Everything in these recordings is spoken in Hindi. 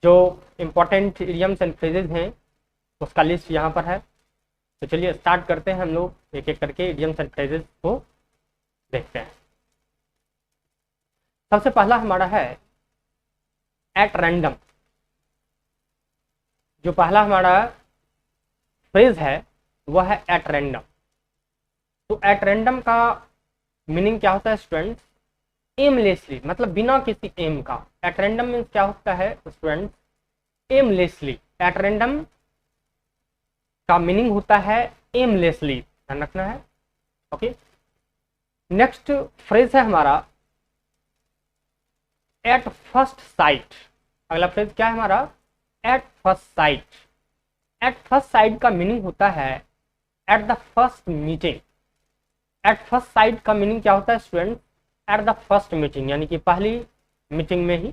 जो इंपॉर्टेंट इडियम्स एंड फ्रेजेज हैं उसका लिस्ट यहाँ पर है। तो चलिए स्टार्ट करते हैं, हम लोग एक एक करके इडियम्स एंड फ्रेजेज को देखते हैं। सबसे पहला हमारा है एट रैंडम। जो पहला हमारा फ्रेज है वह है एट रैंडम। तो एट रैंडम का मीनिंग क्या होता है स्टूडेंट्स? एमलेसली, मतलब बिना किसी एम का। एट रैंडम मीन्स क्या होता है स्टूडेंट्स? एमलेसली। एट रैंडम का मीनिंग होता है एमलेसली, ध्यान रखना है। ओके, नेक्स्ट फ्रेज है हमारा एट फर्स्ट साइट। अगला फ्रेज क्या है हमारा? At first sight. At first sight का मीनिंग होता है at the first meeting. At first sight का मीनिंग क्या होता है student? At the first meeting, यानी कि पहली मीटिंग में ही।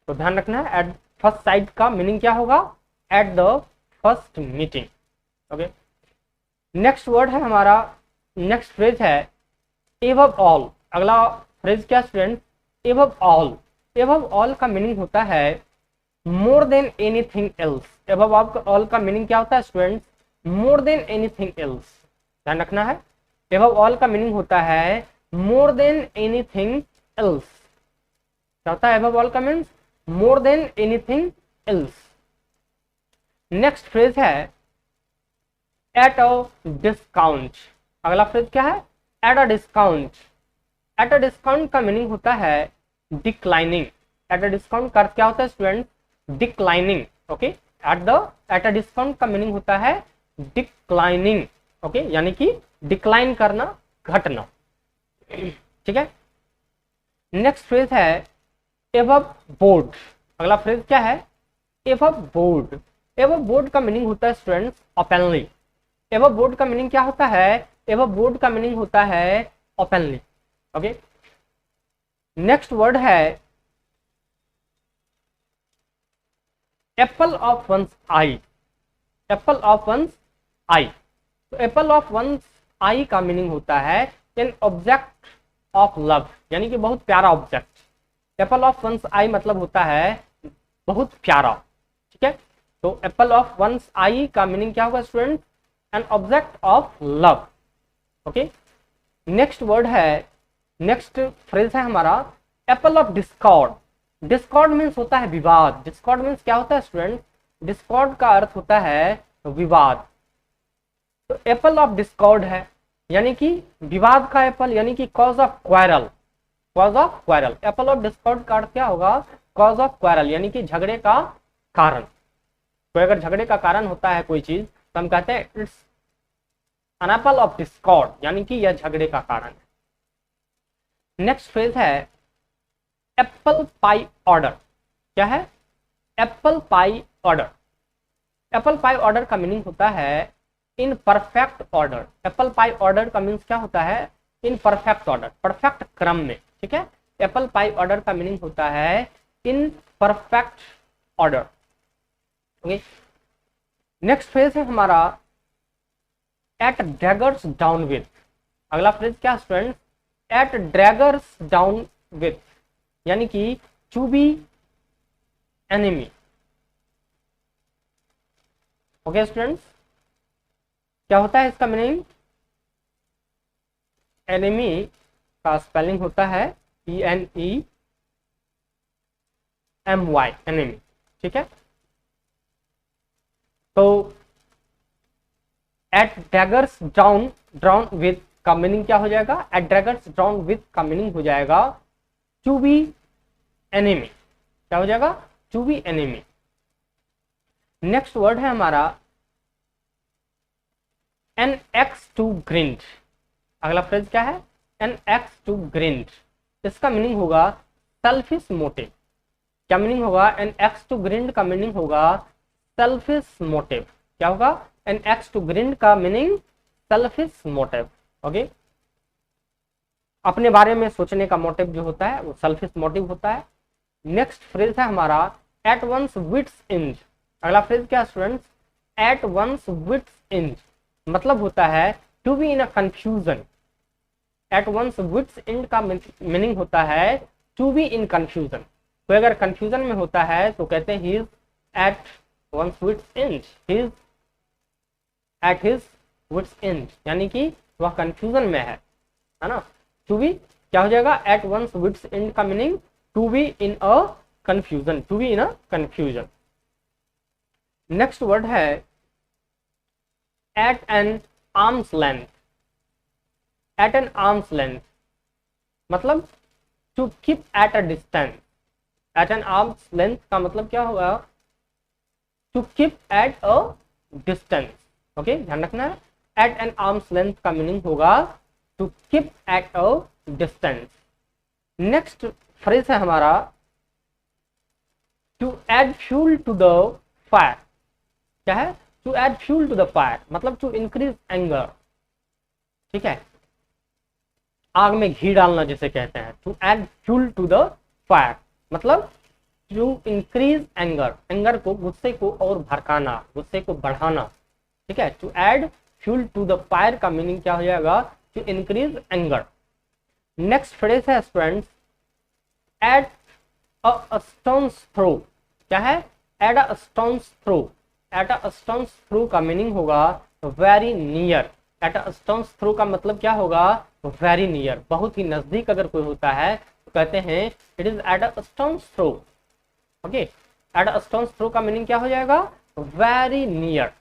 तो ध्यान रखना है, एट फर्स्ट साइट का मीनिंग क्या होगा? At the first meeting. Okay, next word है हमारा, नेक्स्ट फ्रेज है एबव ऑल। अगला फ्रेज क्या student? Above all. Above all का मीनिंग होता है more than anything else. Above all का मीनिंग क्या होता है student? More than anything else. ध्यान रखना है, एबव ऑल का मीनिंग होता है मोर देन एनीथिंग एल्स। क्या होता है एबव ऑल का means? More than anything else. Next phrase है एट अ डिस्काउंट। अगला फ्रेज क्या है? At a discount. At a discount का मीनिंग होता है डिक्लाइनिंग। एट अ डिस्काउंट का अर्थ क्या होता है student? Declining. Okay, at a discount का मीनिंग होता है डिक्लाइनिंग। ओके, यानी कि डिक्लाइन करना, घटना। ठीक है, नेक्स्ट फ्रेज है एबव बोर्ड। अगला फ्रेज क्या है? Above board. एबव बोर्ड का मीनिंग होता है स्टूडेंट्स ओपनली। एबव बोर्ड का मीनिंग क्या होता है? एबव बोर्ड का मीनिंग होता है ओपनली। ओके, नेक्स्ट वर्ड है apple of one's eye. Apple of one's eye. तो एप्पल ऑफ वंस आई का मीनिंग होता है एन ऑब्जेक्ट ऑफ लव, यानी कि बहुत प्यारा object. Apple of one's eye मतलब होता है बहुत प्यारा। ठीक है, तो एप्पल ऑफ वंस आई का मीनिंग क्या होगा student? An object of love. Okay, next word है, नेक्स्ट फ्रेज है हमारा Apple of Discord. Discord means होता है विवाद। डिस्कॉर्ड मीन्स क्या होता है स्टूडेंट? डिस्कॉर्ड का अर्थ होता है विवाद। तो एप्पल ऑफ डिस्कॉर्ड है यानी कि विवाद का एप्पल, यानी कि cause of quarrel. Cause of quarrel. Apple of Discord का अर्थ क्या होगा? कॉज ऑफ क्वारल, यानी कि झगड़े का कारण। तो अगर झगड़े का कारण होता है कोई चीज तो हम कहते हैं it's an apple of Discord, यानी कि यह झगड़े का कारण है। नेक्स्ट फ्रेज है एप्पल पाई ऑर्डर। क्या है? Apple pie order. Apple pie order का मीनिंग होता है in perfect order. Apple pie order का मीनिंग क्या होता है? इन परफेक्ट ऑर्डर, परफेक्ट क्रम में। ठीक है, एप्पल पाई ऑर्डर का मीनिंग होता है in perfect order. Okay, next phrase है हमारा एट ड्रैगर्स डाउन विथ। अगला फ्रेज क्या student? At daggers down with, यानी कि to be enemy. Okay students, क्या होता है इसका मीनिंग? एनिमी का स्पेलिंग होता है ENEMY, एनिमी। ठीक है, तो एट डैगर्स ड्राउन विथ का मीनिंग क्या हो जाएगा? एट डैगर्स ड्राउन विथ का मीनिंग हो जाएगा टू बी एनिमी। क्या हो जाएगा? To be enemy. Next word है हमारा एन एक्स टू ग्रिंड। अगला फ्रेज क्या है? An axe to grind. इसका मीनिंग होगा सेल्फिश मोटिव। क्या मीनिंग होगा? एन एक्स टू ग्रिंड का मीनिंग होगा सेल्फिश मोटिव। क्या होगा? एन एक्स टू ग्रिंड का मीनिंग सेल्फिश मोटिव। ओके, अपने बारे में सोचने का मोटिव जो होता है वो सेल्फिश मोटिव होता है। नेक्स्ट फ्रेज है हमारा एट वंस विट्स एंड। अगला फ्रेज क्या students? At one's wits end मतलब होता है to be in a confusion. At one's wits end का मीनिंग होता है टू बी इन कंफ्यूजन। कोई अगर कंफ्यूजन में होता है तो कहते हैं he is at one's wits end, he is at his wits end, यानी कि वह कंफ्यूजन में है ना। टू बी क्या हो जाएगा, एट वंस विट्स एंड का meaning to be in a confusion, to be in a confusion. Next word है at an arm's length. At an arm's length मतलब to keep at a distance. At an arm's length का मतलब क्या होगा, to keep at a distance. Okay, ध्यान रखना है, एट एन आर्म्स लेंथ का मीनिंग होगा to keep at a distance. Next phrase है हमारा to add fuel to the fire. क्या है, to add fuel to the fire मतलब टू इंक्रीज एंगर। ठीक है, आग में घी डालना जिसे कहते हैं। To add fuel to the fire मतलब टू इंक्रीज एंगर, एंगर को, गुस्से को और भड़काना, गुस्से को बढ़ाना। ठीक है, to add fuel to the fire का मीनिंग क्या हो जाएगा, to increase anger. Next phrase है students at a stone's throw. क्या है, at a stone's throw. At a stone's throw का मीनिंग होगा very near. At a stone's throw का मतलब क्या होगा, वेरी नियर, बहुत ही नजदीक अगर कोई होता है तो कहते हैं it is at a stone's throw. Okay, at a stone's throw का मीनिंग क्या हो जाएगा, वेरी नियर।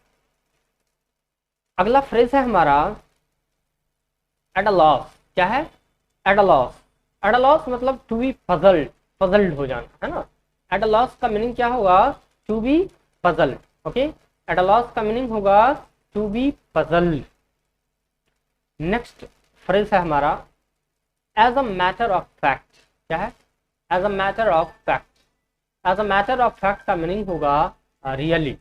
अगला फ्रेज है हमारा एट अ लॉस। क्या है, at a loss. At a loss मतलब टू बी पजल्ड, पजल्ड हो जाना, है ना। एट अ लॉस का मीनिंग क्या होगा, to be puzzled. Okay, at a loss का मीनिंग होगा to be puzzled. Next phrase है हमारा as a matter of fact. क्या है, as a matter of fact. As a matter of fact का मीनिंग होगा really.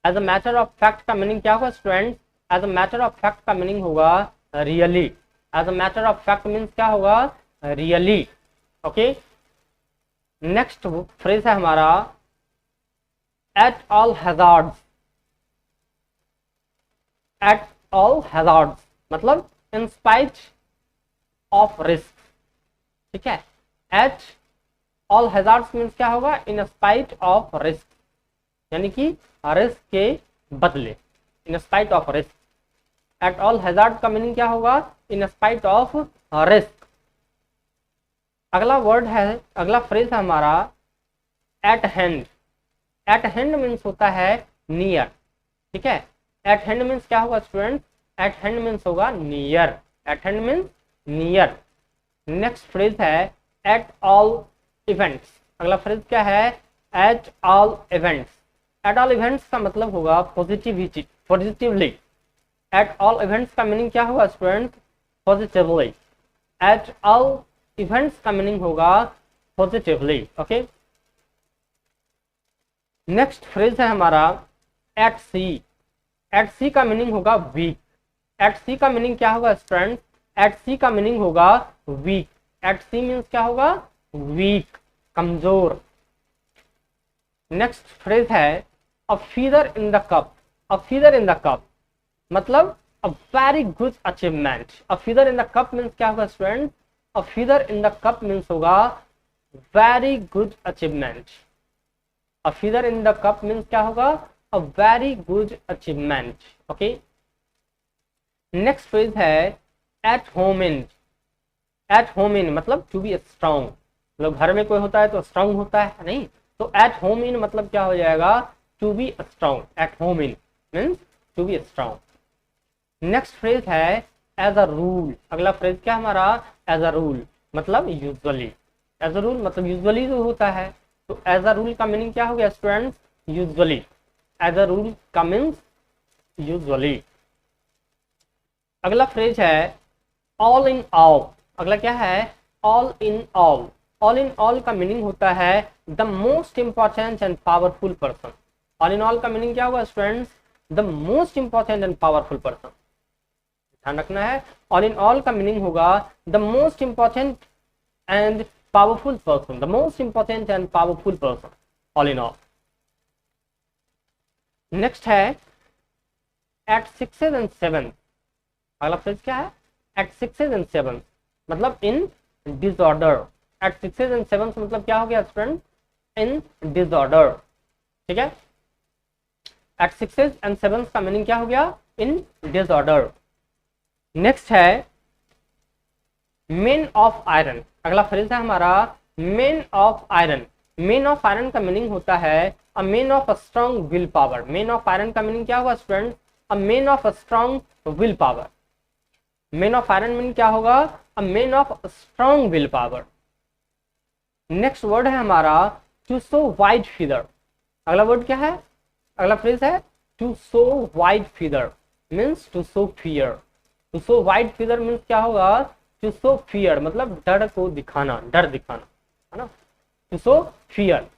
As a matter of fact का मीनिंग क्या होगा student, as a matter of fact का मीनिंग होगा really. As a matter of fact means क्या होगा, रियली। ओके, नेक्स्ट फ्रेज है हमारा at all hazards. At all hazards मतलब इन स्पाइट ऑफ रिस्क। ठीक है, एट ऑल हैजार्ड्स मीन्स क्या होगा, इन स्पाइट ऑफ रिस्क, यानी कि रिस्क के बदले, in spite of risk. At all hazard का मीनिंग क्या होगा, इन स्पाइट ऑफ रिस्क। अगला वर्ड है, अगला फ्रेज है हमारा eight hand. Eight hand means होता है नियर। ठीक है, एट हैंड मीन्स क्या होगा स्टूडेंट, एट हैंड मीन्स होगा near. Eight hand means near. Next phrase है एट ऑल इवेंट्स। अगला फ्रेज क्या है, at all events. At all events का मतलब होगा positivity, positively. At all events का मीनिंग क्या होगा student, positively. At all events का मीनिंग होगा पॉजिटिवली। ओके, नेक्स्ट फ्रेज है हमारा एट सी। एट सी का मीनिंग होगा वीक। एट सी का मीनिंग क्या होगा स्टूडेंट, एट सी का मीनिंग होगा वीक। एट सी मीन्स क्या होगा, वीक, कमजोर। नेक्स्ट फ्रेज है a feather in the cup. A feather in the cup मतलब a very good achievement. A feather in the cup means क्या होगा student, a feather in the cup means होगा very good achievement. A feather in the cup means क्या होगा, a very good achievement. Okay, next phrase है at home in. At home in मतलब टू बी स्ट्रांग, मतलब घर में कोई होता है तो स्ट्रांग होता है नहीं, तो एट होम इन मतलब क्या हो जाएगा, to be strong. At home in means to be strong. Next phrase है एज अ रूल। अगला फ्रेज क्या हमारा, एज अ रूल मतलब यूजुअली। एज अ रूल मतलब यूजुअली जो होता है, तो एज अ रूल का मीनिंग क्या हो गया students, usually. As a rule का मीन्स यूजुअली। अगला फ्रेज है ऑल इन ऑल। अगला क्या है, all in all. All in all का मीनिंग होता है the most important and powerful person. All in all का मीनिंग क्या होगा students, the most important and powerful person. ध्यान रखना है, ऑल इन ऑल का मीनिंग होगा the most important and powerful person. The most important and powerful person, all in all. Next है एट सिक्सेस एंड सेवन। अगला फ्रेज क्या है, एट सिक्सेस एंड सेवन मतलब in disorder. At sixes and sevens मतलब क्या हो गया स्टूडेंट, इन डिसऑर्डर, ठीक है। एट सिक्सेस एंड सेवंस का मीनिंग क्या हो गया, इन डिसऑर्डर। नेक्स्ट है मेन ऑफ आयरन, अगला फ्रेज है हमारा main of iron. Main of iron का मीनिंग होता है a man of a strong will power. Main of iron का मीनिंग क्या होगा student, a man of a strong will power. Main of iron meaning क्या होगा, अ man of strong will power. Next word है हमारा टू सो वाइड फीदर। अगला वर्ड क्या है, अगला फ्रेज है to show white feather means to show fear. To show white feather means क्या होगा, टू सो फियर मतलब डर को दिखाना, डर दिखाना, है ना। टू सो फियर,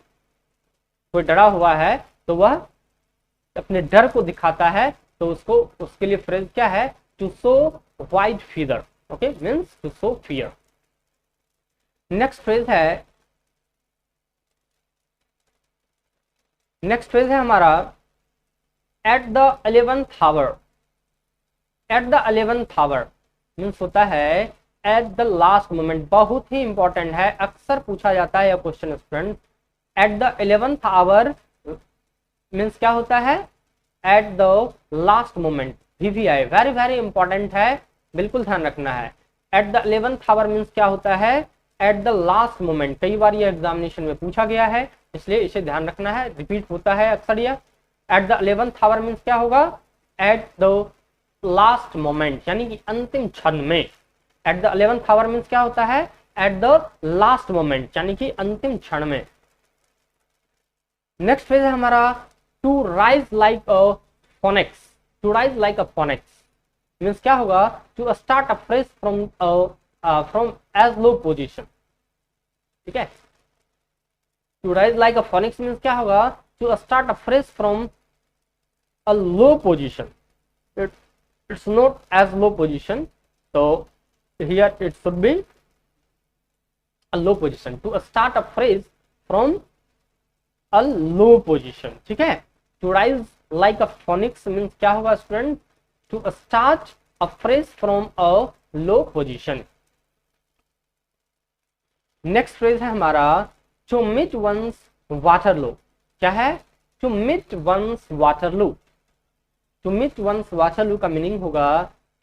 कोई डरा हुआ है तो वह अपने डर को दिखाता है, तो उसको उसके लिए फ्रेज क्या है, to show white feather, okay means to show fear. Next phrase है, नेक्स्ट फ्रेज है हमारा at the 11th hour. At the 11th hour means होता है एट द लास्ट मोमेंट। बहुत ही इंपॉर्टेंट है, अक्सर पूछा जाता है यह question student. At the 11th hour means क्या होता है, at the last moment, VVI very very important है, बिल्कुल ध्यान रखना है। At the 11th hour means क्या होता है, एट द लास्ट मोमेंट। कई बार ये एग्जामिनेशन में पूछा गया है, इसलिए इसे ध्यान रखना है, रिपीट होता है अक्सर यह। Eight the 11th hour means क्या होगा, एट द लास्ट मोमेंट यानी कि अंतिम क्षण में। Eight the 11th hour means क्या होता है, एट द लास्ट मोमेंट यानी कि अंतिम क्षण में। नेक्स्ट फ्रेज है हमारा to rise like a phoenix. To rise like a phoenix means क्या होगा, to start afresh from as low position, ठीक है। To rise like a phoenix means क्या होगा, to start afresh from a low position. It's not as low position, so here it should be a low position, to start a phrase from a low position, ठीक है। to rise like a phoenix means क्या होगा student, to start a phrase from a low position। Next phrase है हमारा to meet one's Waterloo। क्या है, to meet one's Waterloo। To meet one's Waterloo का मीनिंग होगा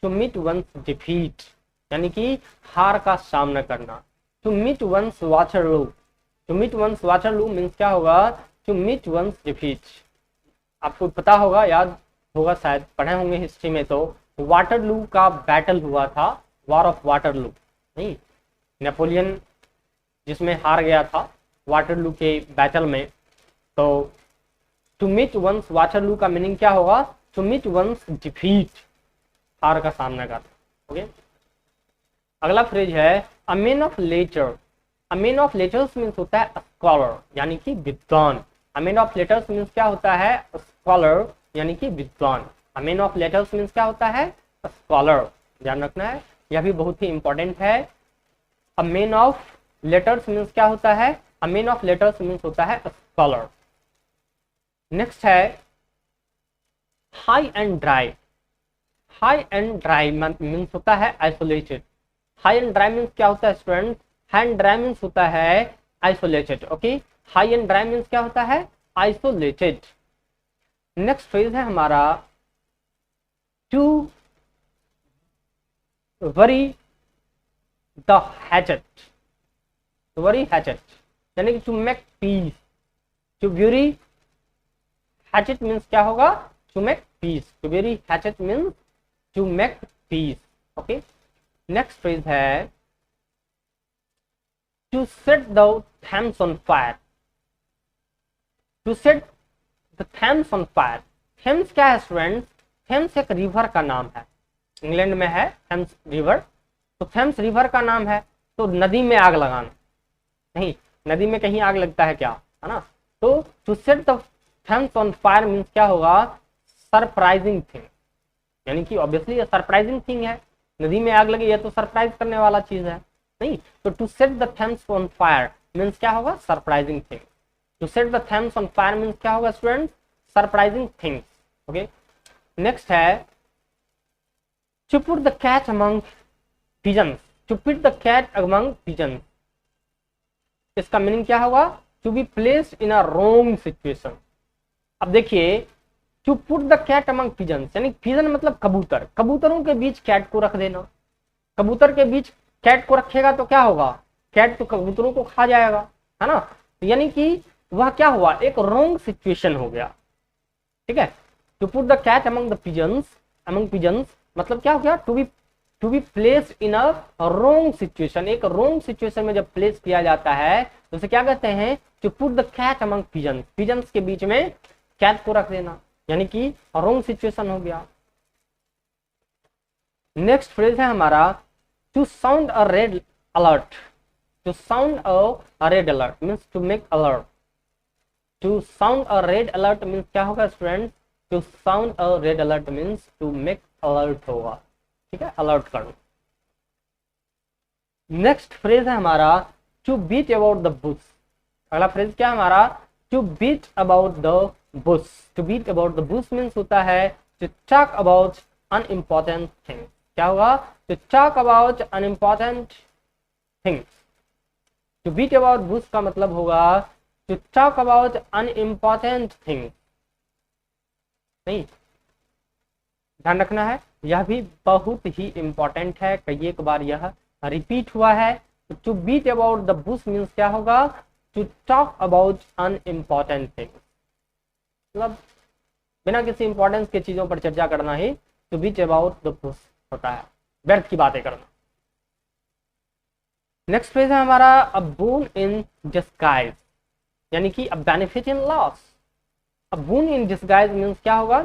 टू मीट वंस डिफीट यानी कि हार का सामना करना। To meet one's Waterloo, to meet one's Waterloo means क्या होगा, टू मीट वंस डिफीट। आपको पता होगा, याद होगा, शायद पढ़े होंगे हिस्ट्री में, तो वाटरलू का बैटल हुआ था, वॉर ऑफ वाटरलू, नहीं नेपोलियन जिसमें हार गया था वाटरलू के बैटल में। तो टू मीट वंस वाटरलू का मीनिंग क्या होगा, टू मीट वंस डिफीट, हार का सामना करना, ओके। अगला फ्रेज है a man of letter. A man of letters means होता है स्कॉलर यानी कि विद्वान। A man of letters means क्या होता है, स्कॉलर यानी कि विद्वान। A man of letters means क्या होता है, स्कॉलर, ध्यान रखना है, यह भी बहुत ही इंपॉर्टेंट है। A man of letters means क्या होता है, a man of letters means होता है स्कॉलर। नेक्स्ट है हाई एंड ड्राई। हाई एंड ड्राई मीन्स होता है isolated. High and dry means क्या होता है student, high and dry means होता है isolated, okay. High and dry means क्या होता है, आइसोलेटेड। नेक्स्ट फ्रेज है हमारा to bury the hatchet. To bury hatchet यानी कि to make peace. To bury hatchet means क्या होगा, to make peace। to bury hatchet means to make peace, okay। next phrase है to set the Thames on fire। to set the Thames on fire। Thames क्या है स्टूडेंट, Thames एक रिवर का नाम है, इंग्लैंड में है Thames रिवर। तो Thames रिवर का नाम है, तो नदी में आग लगाना, नहीं नदी में कहीं आग लगता है क्या, है ना। तो to set the Thames on fire means क्या होगा, सरप्राइजिंग थिंग, यानी कि ऑब्वियसली सरप्राइजिंग थिंग है, नदी में आग लगी है तो सरप्राइज करने वाला चीज है, नहीं। तो to set the Thames on fire means क्या होगा, surprising thing. To set the Thames on fire means क्या होगा student, surprising things, okay. Next है to put the cat among pigeons. To put the cat among pigeons इसका मीनिंग क्या होगा, to be placed in a wrong situation. अब देखिए, to put the cat among pigeons, यानी पिजन मतलब कबूतर, कबूतरों के बीच कैट को रख देना। कबूतर के बीच कैट को रखेगा तो क्या होगा, कैट तो कबूतरों को खा जाएगा, है ना। तो यानी कि वह क्या हुआ, एक रॉन्ग सिचुएशन हो गया, ठीक है। To put the cat among the pigeons, among pigeons मतलब क्या हो गया, to be placed in a wrong situation. एक रॉन्ग सिचुएशन में जब प्लेस किया जाता है तो उसे क्या कहते हैं, to put the cat among pigeons, pigeons के बीच में कैट को रख देना, यानी कि रॉन्ग सिचुएशन हो गया। नेक्स्ट फ्रेज है हमारा to sound a red alert. To sound a red alert means to make alert. To sound a red alert means क्या होगा student, to sound a red alert means to make alert होगा, ठीक है, अलर्ट करना। नेक्स्ट फ्रेज है हमारा to beat about the bush. अगला फ्रेज क्या है हमारा, to beat about the bush. To beat about the bush means होता है to talk about unimportant things. क्या होगा, to talk about unimportant things. To beat about bush का मतलब होगा to talk about unimportant things. नहीं, ध्यान रखना है, यह भी बहुत ही इंपॉर्टेंट है, कई एक बार यह रिपीट हुआ है। To beat about the bush means क्या होगा, to talk about unimportant things, मतलब बिना किसी इंपॉर्टेंस के चीजों पर चर्चा करना ही to beat about the bush होता है, व्यर्थ की बातें करना। नेक्स्ट फ्रेज है हमारा अ बून इन डिस्गाइज, यानी कि a benefit in loss. A boon in disguise means क्या होगा,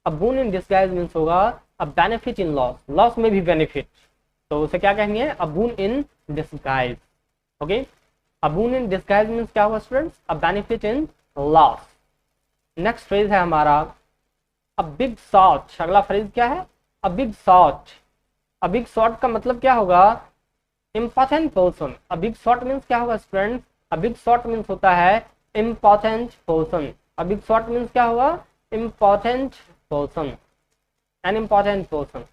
a boon in disguise means होगा a benefit in loss, loss में भी बेनिफिट, तो उसे क्या कहेंगे, a boon in disguise. Okay, a boon in disguise means क्या होगा students, a benefit in loss. Next phrase है हमारा अ बिग शॉट। अगला फ्रेज क्या है, a big shot. A big shot का मतलब क्या होगा, important person. A big shot means क्या होगा student, a big shot means होता है important person. A big shot means क्या होगा, important person, an important person.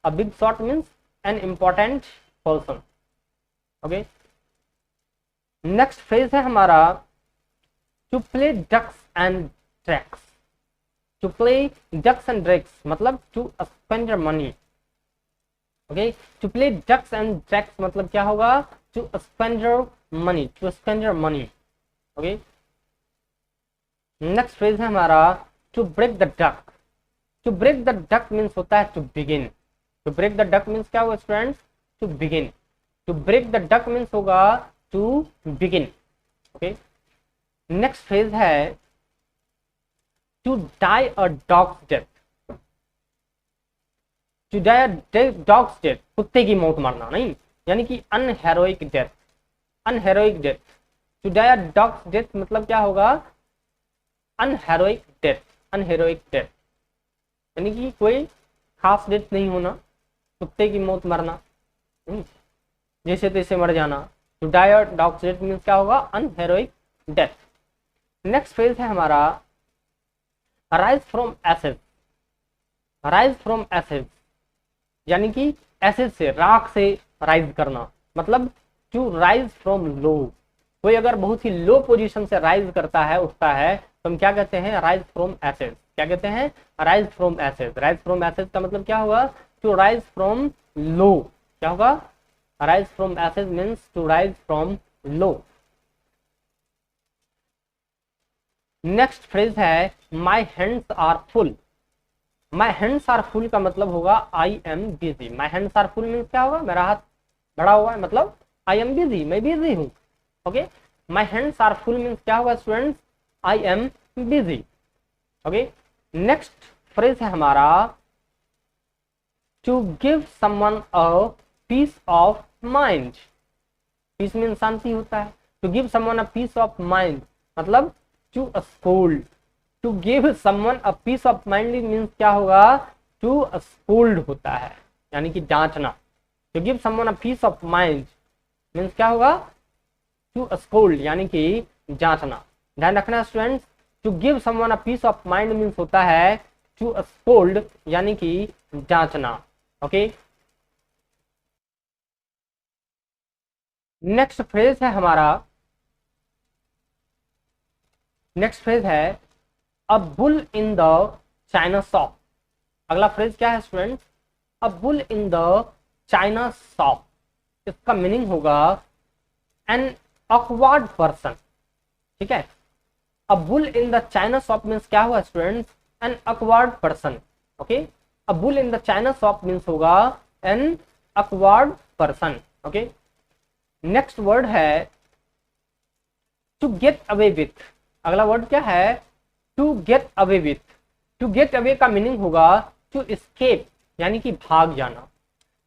A big shot means an important person. Okay, next phrase है हमारा to play ducks and drakes. To play ducks and drakes मतलब to spend money. Okay, to play ducks and drakes मतलब क्या होगा, to spend money, to spend money. Okay, next phrase है हमारा to break the duck. To break the duck means होता है to begin. To break the duck means क्या होगा students, to begin. To break the duck means होगा to begin. Okay, next phrase है to die a dog's death. To die a dog's death, कुत्ते की मौत मरना नहीं, यानी कि unheroic death, unheroic death. To die a dog's death मतलब क्या होगा, अनहेरोइक डेथ, अनहेरोइक डेथ, यानी कि कोई खास डेथ नहीं होना, कुत्ते की मौत मरना, जैसे तैसे मर जाना। To die a dog's death means क्या होगा, अनहेरोइक डेथ। नेक्स्ट फ्रेज है हमारा rise from ashes. Rise from ashes यानी कि एसेज से, राख से राइज करना, मतलब टू राइज फ्रॉम लो। कोई अगर बहुत ही लो पोजीशन से राइज करता है, उठता है, तो हम क्या कहते हैं, राइज फ्रॉम एसेज। क्या कहते हैं, rise from ashes. Rise from ashes का मतलब क्या होगा, टू राइज फ्रॉम लो। क्या होगा, rise from ashes means to rise from low. Next phrase है my hands are full. My hands are full का मतलब होगा I am busy. My hands are full means क्या होगा, मेरा हाथ भरा हुआ है, मतलब आई एम बिजी, मैं बिजी हूँ। Okay, my hands are full means क्या होगा students, I am busy. Okay, next phrase है हमारा to give someone a piece of mind. Piece means शांति होता है। To give someone a piece of mind मतलब to scold. To give someone a piece of mind means क्या होगा, टू स्कोल्ड होता है, यानी कि डांटना। To give someone a piece of mind means क्या होगा, टू स्कोल्ड, यानी कि डांटना। ध्यान रखना students, to give someone a piece of mind means होता है टू स्कोल्ड, यानी कि डांटना। ओके, नेक्स्ट फ्रेज है हमारा, नेक्स्ट फ्रेज है a bull in the china shop. अगला फ्रेज क्या है students, a bull in the china shop. इसका मीनिंग होगा एन ऑकवर्ड पर्सन, ठीक है। A bull in the china shop means क्या हुआ students, an awkward person, okay. A bull in the china shop means होगा an awkward person, okay. Next word है टू गेट अवे विथ। अगला वर्ड क्या है, to get away with. To get away का मीनिंग होगा टू एस्केप, यानी कि भाग जाना।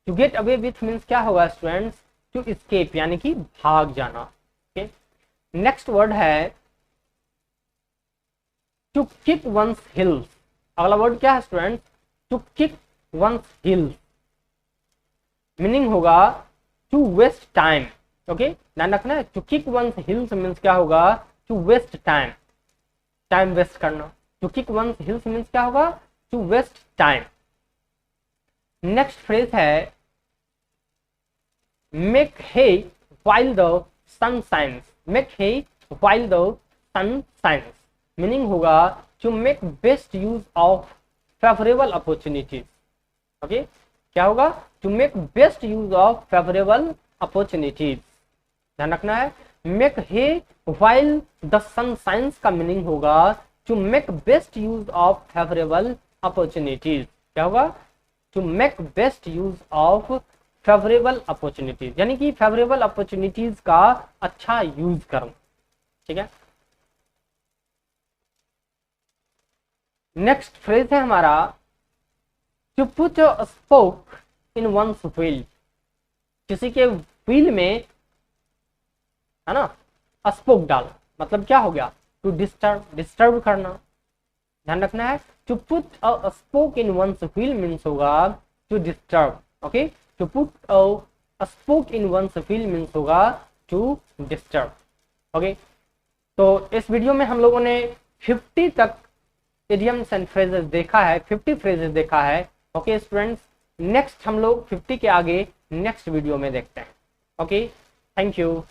To get away with means क्या होगा स्टूडेंट्स, टू एस्केप यानी कि भाग जाना, ओके। नेक्स्ट वर्ड है टू किक वंस हिल्स। अगला वर्ड क्या है students, to kick one's heels. Meaning होगा टू वेस्ट टाइम, ओके। ध्यान रखना है, to kick one's heels means क्या होगा, to waste time, time waste करना। To kick one's heels means क्या होगा, to waste time. Next phrase है make hay while the sun shines। Make hay while the sun shines meaning होगा to make best use of favourable opportunities, okay. क्या होगा, to make best use of favourable opportunities. ध्यान रखना है, make hay while the sun shines का मीनिंग होगा to make best use of favourable opportunities. क्या होगा, to make best use of favourable opportunities, यानी कि फेवरेबल अपॉर्चुनिटीज का अच्छा यूज करना, ठीक है। नेक्स्ट फ्रेज है हमारा to put a spoke in one's wheel. किसी के व्हील में, है ना, स्पोक डाल, मतलब क्या हो गया, टू डिस्टर्ब, डिस्टर्ब करना। ध्यान रखना है, to put a spoke in one's wheel means होगा to disturb, okay. To put a spoke in one's wheel means होगा टू डिस्टर्ब, ओके। तो इस वीडियो में हम लोगों ने 50 तक इडियम्स एंड फ्रेजेस देखा है, 50 फ्रेजेस देखा है, ओके स्टूडेंट्स। नेक्स्ट हम लोग 50 के आगे नेक्स्ट वीडियो में देखते हैं, ओके। Thank you.